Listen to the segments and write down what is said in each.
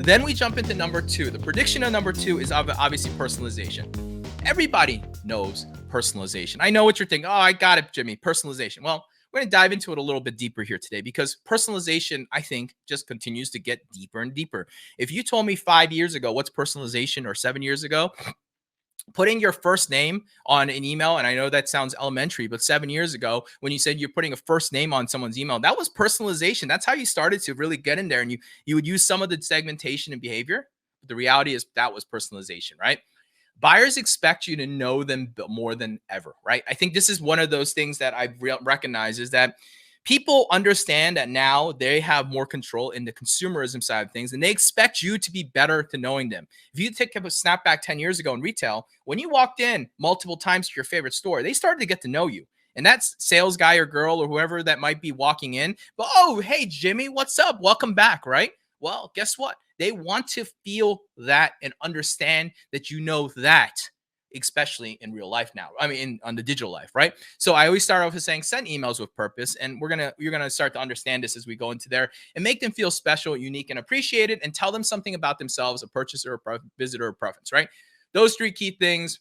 Then we jump into number two. The prediction of number two is obviously personalization. Everybody knows personalization. I know what you're thinking. Oh, I got it, Jimmy. Personalization. Well, we're going to dive into it a little bit deeper here today because personalization, I think, just continues to get deeper and deeper. If you told me 5 years ago what's personalization or 7 years ago, putting your first name on an email, and I know that sounds elementary, but 7 years ago, when you said you're putting a first name on someone's email, that was personalization. That's how you started to really get in there, and you would use some of the segmentation and behavior. But the reality is that was personalization, right? Buyers expect you to know them more than ever, right? I think this is one of those things that I recognize is that people understand that now they have more control in the consumerism side of things, and they expect you to be better to knowing them. If you take a snap back 10 years ago in retail, when you walked in multiple times to your favorite store, they started to get to know you. And that's sales guy or girl or whoever that might be walking in. But, oh, hey, Jimmy, what's up? Welcome back, right? Well, guess what? They want to feel that and understand that you know that, especially in real life now. I mean, on the digital life, right? So I always start off with saying send emails with purpose, and you're gonna start to understand this as we go into there and make them feel special, unique, and appreciated, and tell them something about themselves, a purchaser, a visitor, or preference, right? Those three key things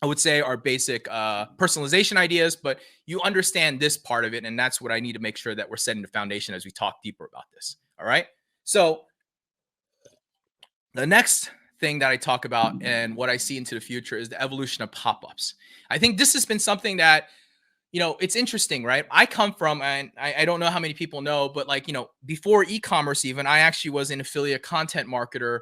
I would say are basic personalization ideas, but you understand this part of it, and that's what I need to make sure that we're setting the foundation as we talk deeper about this. All right. So the next thing that I talk about and what I see into the future is the evolution of pop-ups. I think this has been something that, it's interesting, right? I come from, and I don't know how many people know, but before e-commerce even, I actually was an affiliate content marketer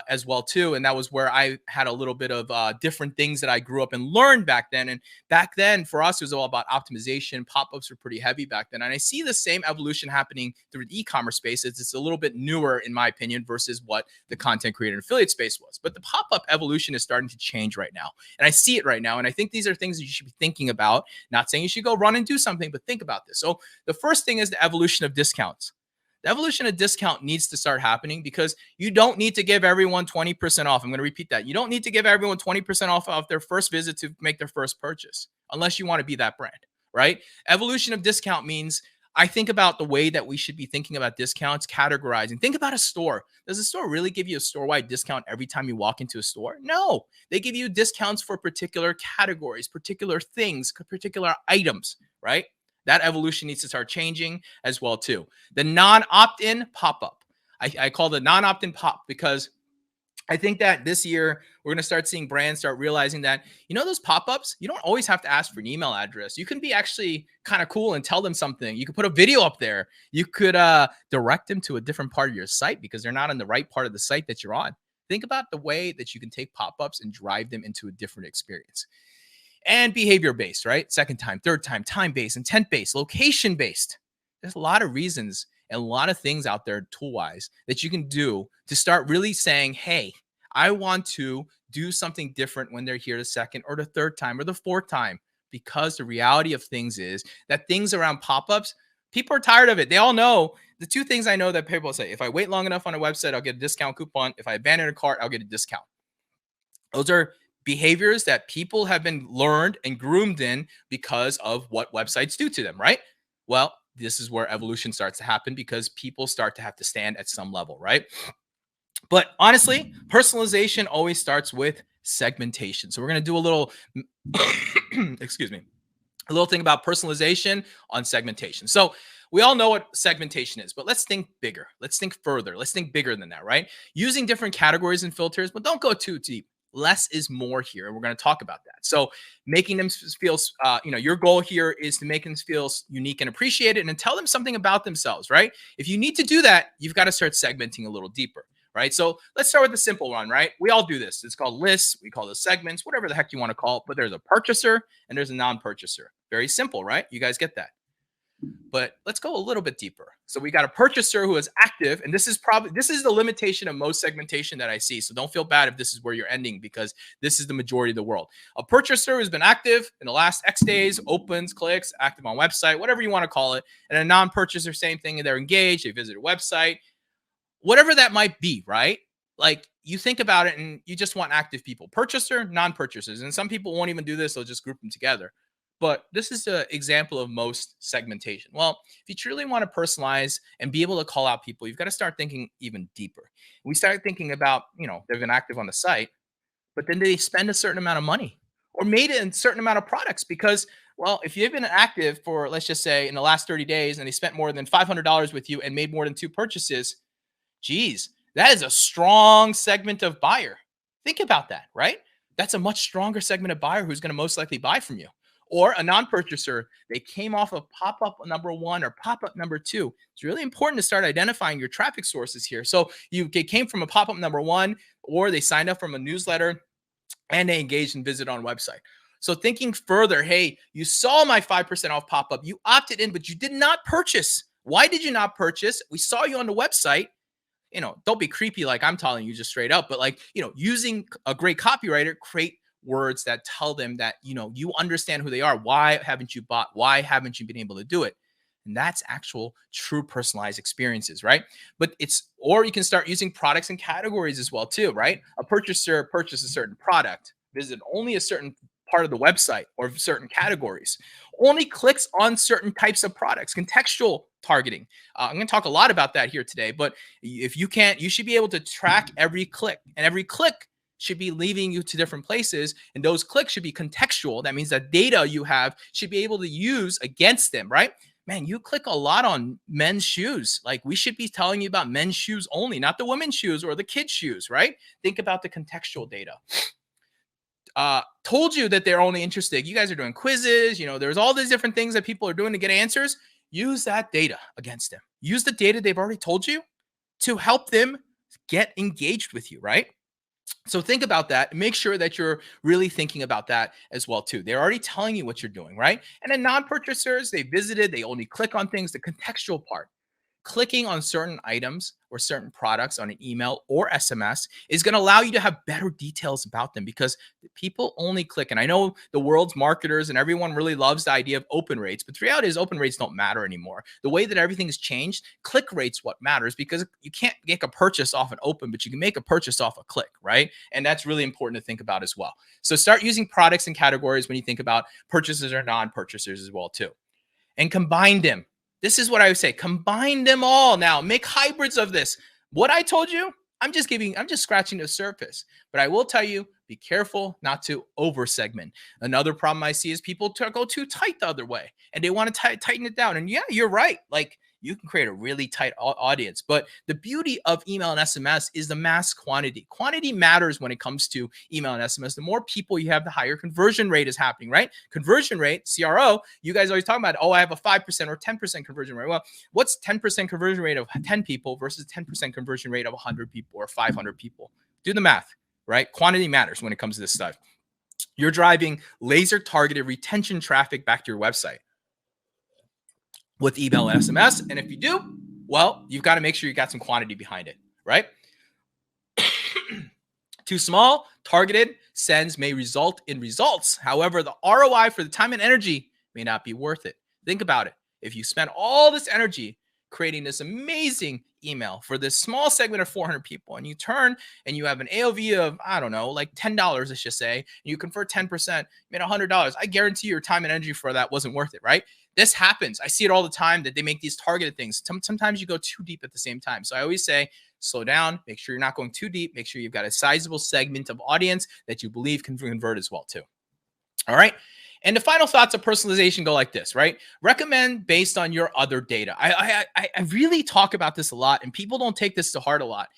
as well too. And that was where I had a little bit of different things that I grew up and learned back then. And back then for us, it was all about optimization. Pop-ups were pretty heavy back then. And I see the same evolution happening through the e-commerce space. It's a little bit newer in my opinion versus what the content creator and affiliate space was. But the pop-up evolution is starting to change right now. And I see it right now. And I think these are things that you should be thinking about. Not saying you should go run and do something, but think about this. So the first thing is the evolution of discounts. The evolution of discount needs to start happening because you don't need to give everyone 20% off. I'm going to repeat that. You don't need to give everyone 20% off their first visit to make their first purchase, unless you want to be that brand, right? Evolution of discount means I think about the way that we should be thinking about discounts, categorizing. Think about a store. Does a store really give you a store-wide discount every time you walk into a store? No. They give you discounts for particular categories, particular things, particular items, right? That evolution needs to start changing as well too. The non-opt-in pop-up. I call the non-opt-in pop because I think that this year we're going to start seeing brands start realizing that, those pop-ups, you don't always have to ask for an email address. You can be actually kind of cool and tell them something. You could put a video up there. You could direct them to a different part of your site because they're not on the right part of the site that you're on. Think about the way that you can take pop-ups and drive them into a different experience. And behavior-based, right? Second time, third time, time-based, intent-based, location-based. There's a lot of reasons and a lot of things out there tool-wise that you can do to start really saying, hey, I want to do something different when they're here the second or the third time or the fourth time. Because the reality of things is that things around pop-ups, people are tired of it. They all know the two things I know that people say, if I wait long enough on a website, I'll get a discount coupon. If I abandon a cart, I'll get a discount. Those are behaviors that people have been learned and groomed in because of what websites do to them, right? Well, this is where evolution starts to happen because people start to have to stand at some level, right? But honestly, personalization always starts with segmentation. So we're going to do a little, excuse me, a little thing about personalization on segmentation. So we all know what segmentation is, but let's think bigger. Let's think further. Let's think bigger than that, right? Using different categories and filters, but don't go too deep. Less is more here, and we're going to talk about that. So making them feel, your goal here is to make them feel unique and appreciated and tell them something about themselves, right? If you need to do that, you've got to start segmenting a little deeper, right? So let's start with the simple one, right? We all do this. It's called lists. We call those segments, whatever the heck you want to call it, but there's a purchaser and there's a non-purchaser. Very simple, right? You guys get that. But let's go a little bit deeper. So we got a purchaser who is active, and this is the limitation of most segmentation that I see. So don't feel bad if this is where you're ending because this is the majority of the world. A purchaser who's been active in the last X days, opens, clicks, active on website, whatever you want to call it, and a non-purchaser, same thing, and they're engaged, they visit a website, whatever that might be, right? Like you think about it and you just want active people, purchaser, non-purchasers. And some people won't even do this. They'll just group them together. but this is an example of most segmentation. Well, if you truly want to personalize and be able to call out people, you've got to start thinking even deeper. We start thinking about, they've been active on the site, but then they spend a certain amount of money or made a certain amount of products because, well, if you've been active for, let's just say, in the last 30 days and they spent more than $500 with you and made more than 2 purchases, geez, that is a strong segment of buyer. Think about that, right? That's a much stronger segment of buyer who's going to most likely buy from you. Or a non-purchaser, they came off of pop-up number 1 or pop-up number 2. It's really important to start identifying your traffic sources here. So they came from a pop-up number 1, or they signed up from a newsletter, and they engaged and visit on website. So thinking further, hey, you saw my 5% off pop-up, you opted in, but you did not purchase. Why did you not purchase? We saw you on the website. Don't be creepy like I'm telling you just straight up, but using a great copywriter, create words that tell them that, you understand who they are. Why haven't you bought? Why haven't you been able to do it? And that's actual true personalized experiences, right? Or you can start using products and categories as well too, right? A purchaser purchases a certain product, visit only a certain part of the website or certain categories, only clicks on certain types of products, contextual targeting. I'm going to talk a lot about that here today, but if you can't, you should be able to track every click, and every click should be leading you to different places. And those clicks should be contextual. That means that data you have should be able to use against them, right? Man, you click a lot on men's shoes. Like, we should be telling you about men's shoes only, not the women's shoes or the kids' shoes, right? Think about the contextual data. Told you that they're only interested. You guys are doing quizzes. There's all these different things that people are doing to get answers. Use that data against them. Use the data they've already told you to help them get engaged with you, right? So think about that. Make sure that you're really thinking about that as well too. They're already telling you what you're doing, right? And then non-purchasers, they visited, they only click on things, the contextual part. Clicking on certain items or certain products on an email or SMS is going to allow you to have better details about them, because people only click. And I know the world's marketers and everyone really loves the idea of open rates, but the reality is open rates don't matter anymore. The way that everything's changed, click rates what matters, because you can't make a purchase off an open, but you can make a purchase off a click, right? And that's really important to think about as well. So start using products and categories when you think about purchases or non-purchasers as well too, and combine them. This is what I would say. Combine them all now. Make hybrids of this. What I told you, I'm just scratching the surface. But I will tell you, be careful not to over segment. Another problem I see is people go too tight the other way, and they want to tighten it down. And yeah, you're right. Like, you can create a really tight audience. But the beauty of email and SMS is the mass quantity. Quantity matters when it comes to email and SMS. The more people you have, the higher conversion rate is happening, right? Conversion rate, CRO, you guys always talk about, oh, I have a 5% or 10% conversion rate. Well, what's 10% conversion rate of 10 people versus 10% conversion rate of 100 people or 500 people? Do the math, right? Quantity matters when it comes to this stuff. You're driving laser targeted retention traffic back to your website with email and SMS. And if you do, well, you've got to make sure you got some quantity behind it, right? Too small, targeted sends may result in results. However, the ROI for the time and energy may not be worth it. Think about it. If you spend all this energy creating this amazing email for this small segment of 400 people, and you turn and you have an AOV of, I don't know, like $10, let's just say, and you convert 10%, you made $100. I guarantee your time and energy for that wasn't worth it, right? This happens. I see it all the time that they make these targeted things. Sometimes you go too deep at the same time. So I always say, slow down, make sure you're not going too deep, make sure you've got a sizable segment of audience that you believe can convert as well too. All right. And the final thoughts of personalization go like this, right? Recommend based on your other data. I really talk about this a lot, and people don't take this to heart a lot.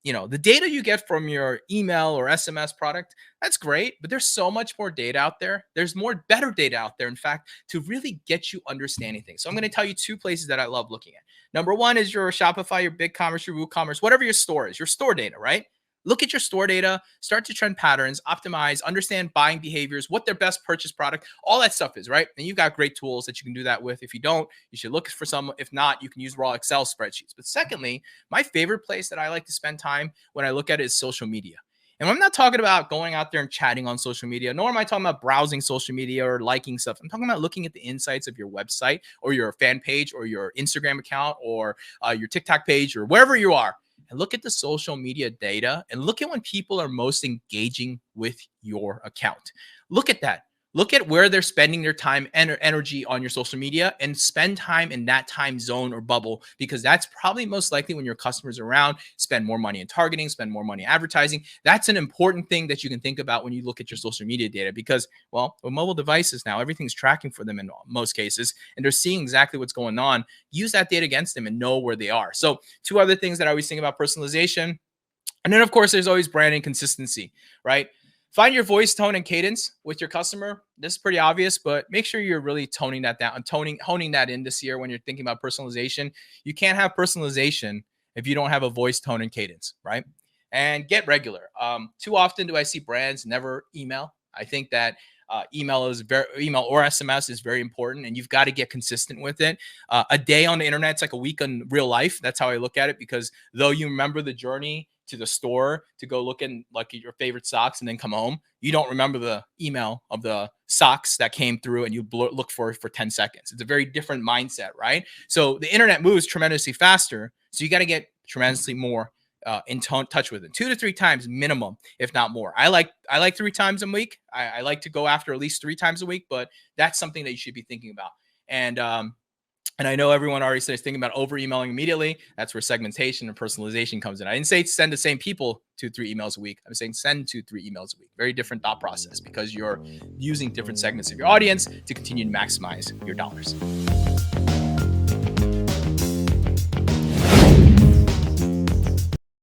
The data you get from your email or SMS product, that's great, but there's so much more data out there. There's better data out there, in fact, to really get you understanding things. So I'm going to tell you 2 places that I love looking at. Number 1 is your Shopify, your BigCommerce, your WooCommerce, whatever your store is, your store data, right? Look at your store data, start to trend patterns, optimize, understand buying behaviors, what their best purchase product, all that stuff is, right? And you've got great tools that you can do that with. If you don't, you should look for some. If not, you can use raw Excel spreadsheets. But secondly, my favorite place that I like to spend time when I look at it is social media. And I'm not talking about going out there and chatting on social media, nor am I talking about browsing social media or liking stuff. I'm talking about looking at the insights of your website or your fan page or your Instagram account or your TikTok page or wherever you are. And look at the social media data and look at when people are most engaging with your account. Look at that. look at where they're spending their time and energy on your social media, and spend time in that time zone or bubble, because that's probably most likely when your customers are around. Spend more money in targeting, spend more money advertising. That's an important thing that you can think about when you look at your social media data, because, well, with mobile devices now, everything's tracking for them in most cases, and they're seeing exactly what's going on. Use that data against them and know where they are. So two other things that I always think about personalization. And then, of course, there's always branding consistency, right? Find your voice, tone, and cadence with your customer. This is pretty obvious, but make sure you're really toning that down, honing that in this year when you're thinking about personalization. You can't have personalization if you don't have a voice, tone, and cadence, right? And get regular. Too often do I see brands never email. I think that email or SMS is very important, and you've got to get consistent with it. A day on the internet, it's like a week in real life. That's how I look at it, because though you remember the journey to the store to go look in like your favorite socks and then come home, you don't remember the email of the socks that came through and you look for 10 seconds. It's a very different mindset, right? So the internet moves tremendously faster. So you got to get tremendously more in touch with it, 2 to 3 times minimum, if not more. I like 3 times a week. I like to go after at least 3 times a week, but that's something that you should be thinking about. And I know everyone already says thinking about over emailing immediately. That's where segmentation and personalization comes in. I didn't say send the same people 2-3 emails a week. I'm saying send 2-3 emails a week. Very different thought process, because you're using different segments of your audience to continue to maximize your dollars.